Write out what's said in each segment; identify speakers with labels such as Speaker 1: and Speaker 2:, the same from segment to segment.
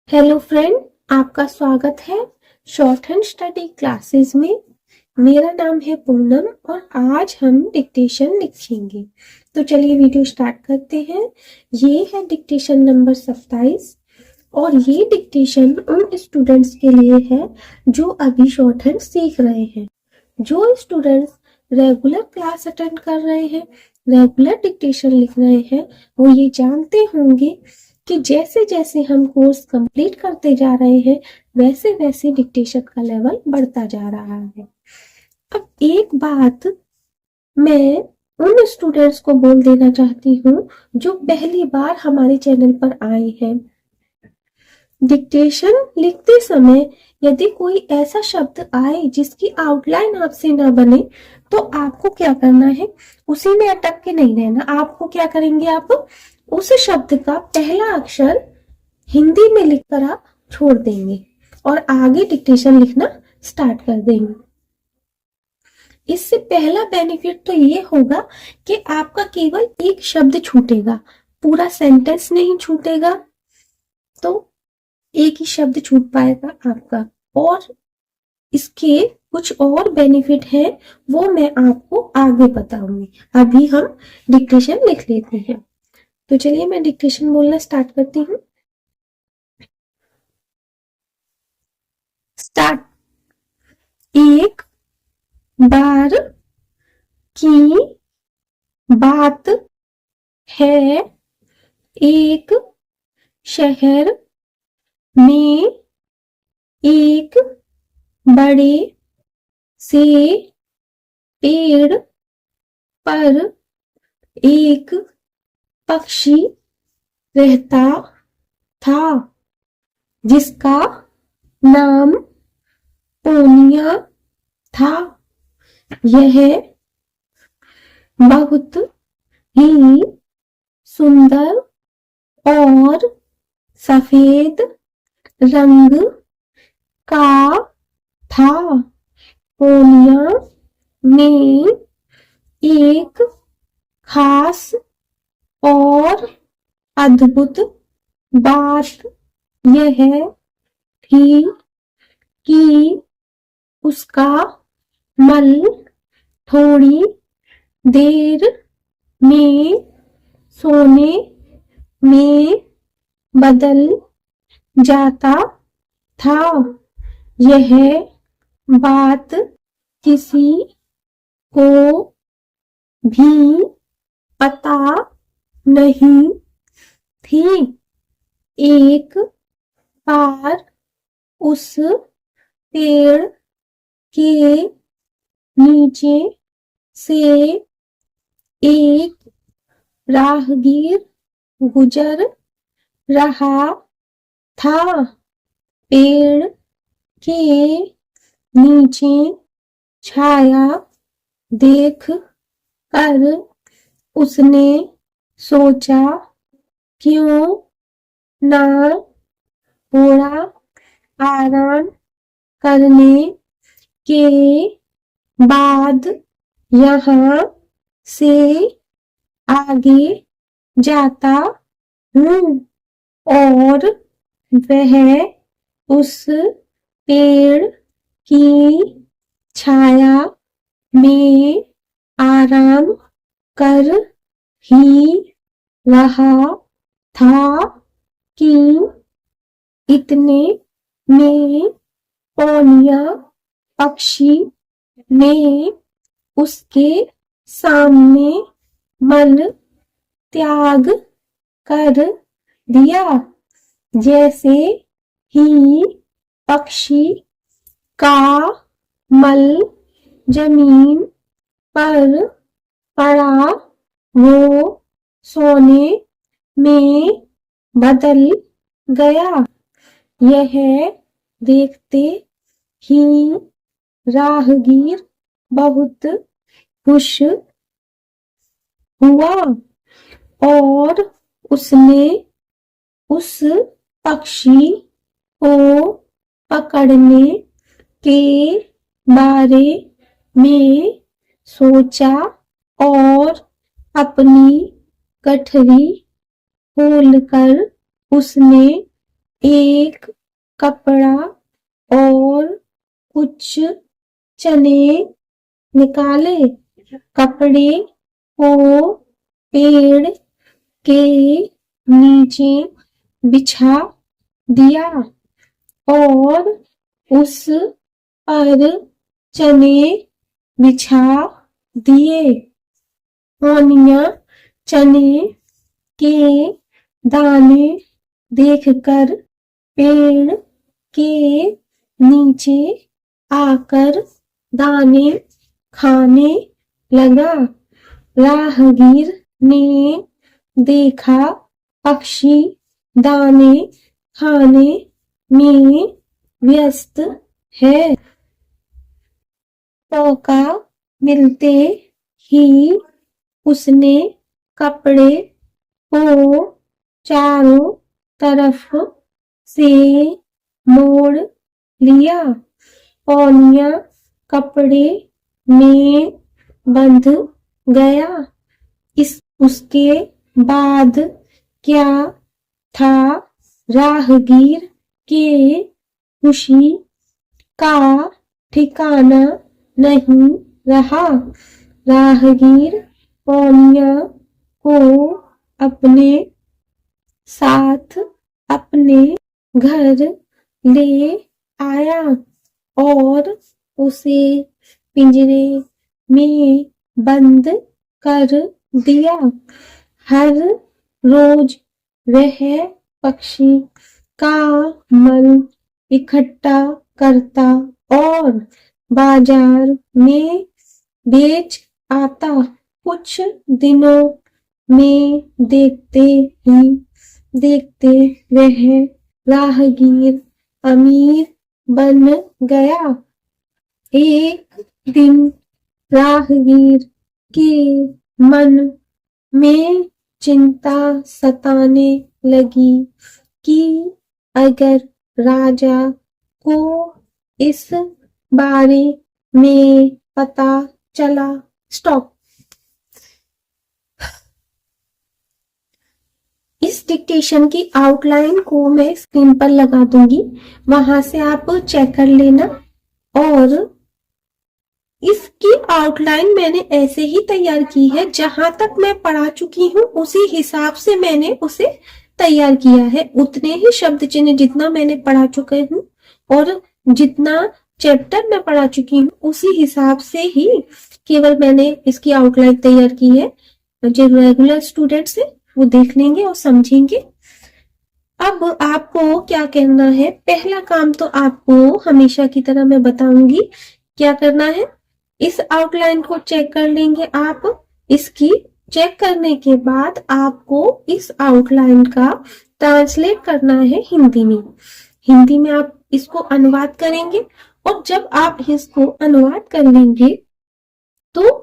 Speaker 1: Hello friend, आपका स्वागत है शॉर्ट हैंड स्टडी क्लासेस में। मेरा नाम है पूनम और आज हम डिक्टेशन लिखेंगे। तो चलिए वीडियो स्टार्ट करते हैं। ये है डिक्टेशन नंबर 27 और ये डिक्टेशन उन स्टूडेंट्स के लिए है जो अभी शॉर्ट हैंड सीख रहे हैं। जो स्टूडेंट्स रेगुलर क्लास अटेंड कर रहे हैं, रेगुलर डिक्टेशन लिख रहे हैं, वो ये जानते होंगे कि जैसे जैसे हम कोर्स कंप्लीट करते जा रहे हैं वैसे वैसे डिक्टेशन का लेवल बढ़ता जा रहा है। अब एक बात मैं उन स्टूडेंट्स को बोल देना चाहती हूँ जो पहली बार हमारे चैनल पर आए हैं। डिक्टेशन लिखते समय यदि कोई ऐसा शब्द आए जिसकी आउटलाइन आपसे ना बने तो आपको क्या करना है, उसी में अटक के नहीं रहना। आपको क्या करेंगे, आप उस शब्द का पहला अक्षर हिंदी में लिखकर आप छोड़ देंगे और आगे डिक्टेशन लिखना स्टार्ट कर देंगे। इससे पहला बेनिफिट तो ये होगा कि आपका केवल एक शब्द छूटेगा, पूरा सेंटेंस नहीं छूटेगा। तो एक ही शब्द छूट पाएगा आपका। और इसके कुछ और बेनिफिट है, वो मैं आपको आगे बताऊंगी। अभी हम डिक्टेशन लिख लेते हैं। तो चलिए मैं डिक्टेशन बोलना स्टार्ट करती हूँ। स्टार्ट। एक बार की बात है, एक शहर में एक बड़े से पेड़ पर एक पक्षी रहता था जिसका नाम पोनिया था। यह बहुत ही सुंदर और सफेद रंग का था। पोनिया में एक खास और अद्भुत बात यह थी कि उसका मल थोड़ी देर में सोने में बदल जाता था। यह बात किसी को भी पता नहीं थी। एक बार उस पेड़ के नीचे से एक राहगीर गुजर रहा था। पेड़ के नीचे छाया देख कर उसने सोचा, क्यों ना थोड़ा आराम करने के बाद यहाँ से आगे जाता हूँ। और वह उस पेड़ की छाया में आराम कर ही रहा था कि इतने में पोनिया पक्षी ने उसके सामने मल त्याग कर दिया। जैसे ही पक्षी का मल जमीन पर पड़ा, वो सोने में बदल गया। यह देखते ही राहगीर बहुत खुश हुआ और उसने उस पक्षी को पकड़ने के बारे में सोचा और अपनी गठरी खोलकर उसने एक कपड़ा और कुछ चने निकाले, कपड़े को पेड़ के नीचे बिछा दिया और उस पर चने बिछा दिए। मोनिया चने के दाने देखकर पेड़ के नीचे आकर दाने खाने लगा। राहगीर ने देखा पक्षी दाने खाने में व्यस्त है। मौका मिलते ही उसने कपड़े को चारों तरफ से मोड़ लिया। पौनिया कपड़े में बंध गया। उसके बाद क्या था, राहगीर के खुशी का ठिकाना नहीं रहा। राहगीर पौनिया को अपने साथ अपने घर ले आया और उसे पिंजरे में बंद कर दिया। हर रोज वह पक्षी का मल इकट्ठा करता और बाजार में बेच आता। कुछ दिनों में देखते वह राहगीर अमीर बन गया। एक दिन राहगीर के मन में चिंता सताने लगी कि अगर राजा को इस बारे में पता चला। स्टॉप। इस डिक्टेशन की आउटलाइन को मैं स्क्रीन पर लगा दूंगी, वहां से आप चेक कर लेना। और इसकी आउटलाइन मैंने ऐसे ही तैयार की है, जहां तक मैं पढ़ा चुकी हूँ उसी हिसाब से मैंने उसे तैयार किया है। उतने ही शब्द चिन्ह जितना मैंने पढ़ा चुके हूँ और जितना चैप्टर में पढ़ा चुकी हूँ उसी हिसाब से ही केवल मैंने इसकी आउटलाइन तैयार की है। जो रेगुलर स्टूडेंट्स है वो देख लेंगे और समझेंगे। अब आपको क्या करना है, पहला काम तो आपको हमेशा की तरह मैं बताऊंगी क्या करना है। इस आउटलाइन को चेक कर लेंगे आप। इसकी चेक करने के बाद आपको इस आउटलाइन का ट्रांसलेट करना है हिंदी में। हिंदी में आप इसको अनुवाद करेंगे और जब आप इसको अनुवाद कर लेंगे तो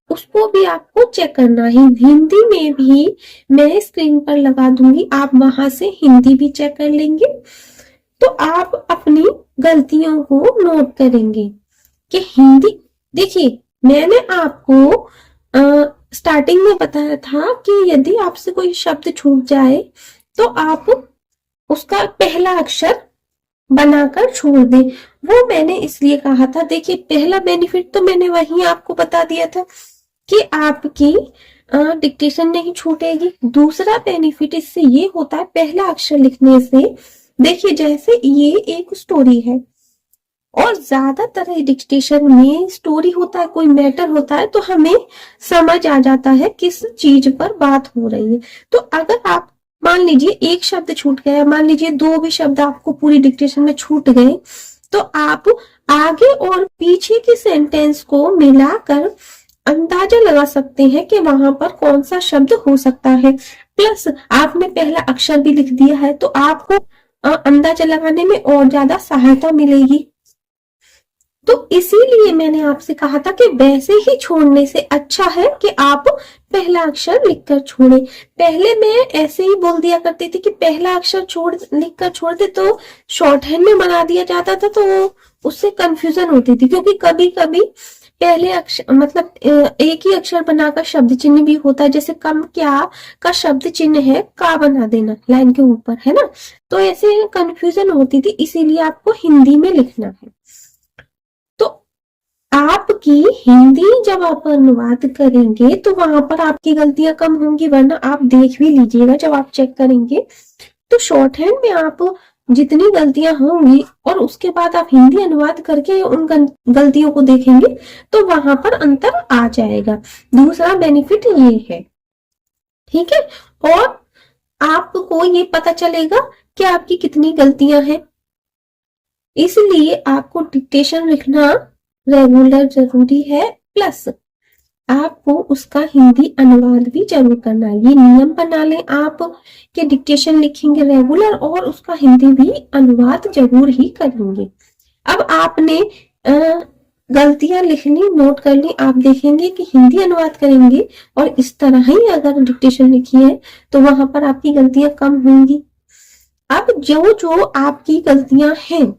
Speaker 1: उसको भी आपको चेक करना है। हिंदी में भी मैं स्क्रीन पर लगा दूंगी, आप वहां से हिंदी भी चेक कर लेंगे। तो आप अपनी गलतियों को नोट करेंगे कि हिंदी, देखिए मैंने आपको स्टार्टिंग में बताया था कि यदि आपसे कोई शब्द छूट जाए तो आप उसका पहला अक्षर बनाकर छोड़ दें। वो मैंने इसलिए कहा था, देखिए पहला बेनिफिट तो मैंने वही आपको बता दिया था कि आपकी डिक्टेशन नहीं छूटेगी। दूसरा बेनिफिट इससे ये होता है, पहला अक्षर लिखने से, देखिए जैसे ये एक स्टोरी है और ज्यादातर डिक्टेशन में स्टोरी होता है, कोई मैटर होता है तो हमें समझ आ जाता है किस चीज पर बात हो रही है। तो अगर आप मान लीजिए एक शब्द छूट गया, मान लीजिए दो भी शब्द आपको पूरी डिक्टेशन में छूट गए, तो आप आगे और पीछे की सेंटेंस को मिलाकर अंदाजा लगा सकते हैं कि वहां पर कौन सा शब्द हो सकता है। प्लस आपने पहला अक्षर भी लिख दिया है तो आपको अंदाजा लगाने में और ज्यादा सहायता मिलेगी। तो इसीलिए मैंने आपसे कहा था कि वैसे ही छोड़ने से अच्छा है कि आप पहला अक्षर लिखकर छोड़े। पहले मैं ऐसे ही बोल दिया करती थी कि पहला अक्षर लिखकर छोड़ दे, तो शॉर्ट हैंड में बना दिया जाता था, तो उससे कंफ्यूजन होती थी। क्योंकि कभी कभी पहले अक्षर मतलब एक ही अक्षर बनाकर शब्द चिन्ह भी होता है, जैसे कम क्या का शब्द चिन्ह है का बना देना लाइन के ऊपर, है ना। तो ऐसे कंफ्यूजन होती थी, इसीलिए आपको हिंदी में लिखना है। तो आपकी हिंदी जब आप अनुवाद करेंगे तो वहां पर आपकी गलतियां कम होंगी, वरना आप देख भी लीजिएगा जब आप चेक करेंगे तो शॉर्ट हैंड में आप जितनी गलतियां होंगी और उसके बाद आप हिंदी अनुवाद करके उन गलतियों को देखेंगे तो वहां पर अंतर आ जाएगा। दूसरा बेनिफिट ये है, ठीक है। और आपको ये पता चलेगा कि आपकी कितनी गलतियां हैं, इसलिए आपको डिक्टेशन लिखना रेगुलर जरूरी है, प्लस आपको उसका हिंदी अनुवाद भी जरूर करना है। ये नियम बना लें आप कि डिक्टेशन लिखेंगे रेगुलर और उसका हिंदी भी अनुवाद जरूर ही करेंगे। अब आपने गलतियां लिख ली, नोट कर ली, आप देखेंगे कि हिंदी अनुवाद करेंगे और इस तरह ही अगर डिक्टेशन लिखी है तो वहां पर आपकी गलतियां कम होंगी। अब जो जो आपकी गलतियां हैं,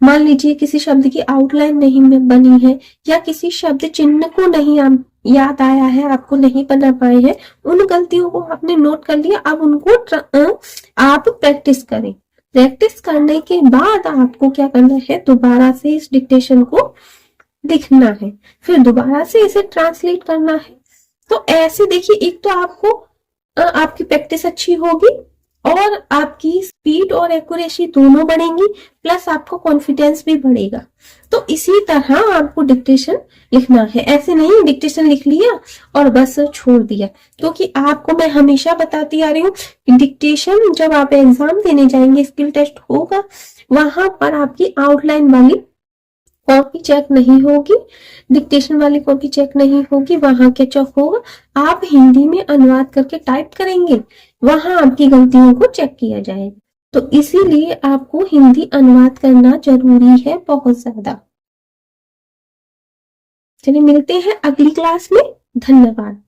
Speaker 1: मान लीजिए किसी शब्द की आउटलाइन नहीं बनी है या किसी शब्द चिन्ह को नहीं याद आया है, आपको नहीं बना पाए हैं, उन गलतियों को आपने नोट कर लिया। अब उनको आप प्रैक्टिस करें। प्रैक्टिस करने के बाद आपको क्या करना है, दोबारा से इस डिक्टेशन को लिखना है, फिर दोबारा से इसे ट्रांसलेट करना है। तो ऐसे देखिए, एक तो आपको आपकी प्रैक्टिस अच्छी होगी और आपकी स्पीड और एक्यूरेसी दोनों बढ़ेंगी, प्लस आपको कॉन्फिडेंस भी बढ़ेगा। तो इसी तरह आपको डिक्टेशन लिखना है, ऐसे नहीं डिक्टेशन लिख लिया और बस छोड़ दिया। क्योंकि आपको मैं हमेशा बताती आ रही हूँ कि डिक्टेशन जब आप एग्जाम देने जाएंगे, स्किल टेस्ट होगा, वहां पर आपकी आउटलाइन वाली कॉपी चेक नहीं होगी, डिक्टेशन वाली कॉपी चेक नहीं होगी, वहां क्या चेक होगा, आप हिंदी में अनुवाद करके टाइप करेंगे, वहां आपकी गलतियों को चेक किया जाएगा। तो इसीलिए आपको हिंदी अनुवाद करना जरूरी है बहुत ज्यादा। चलिए मिलते हैं अगली क्लास में। धन्यवाद।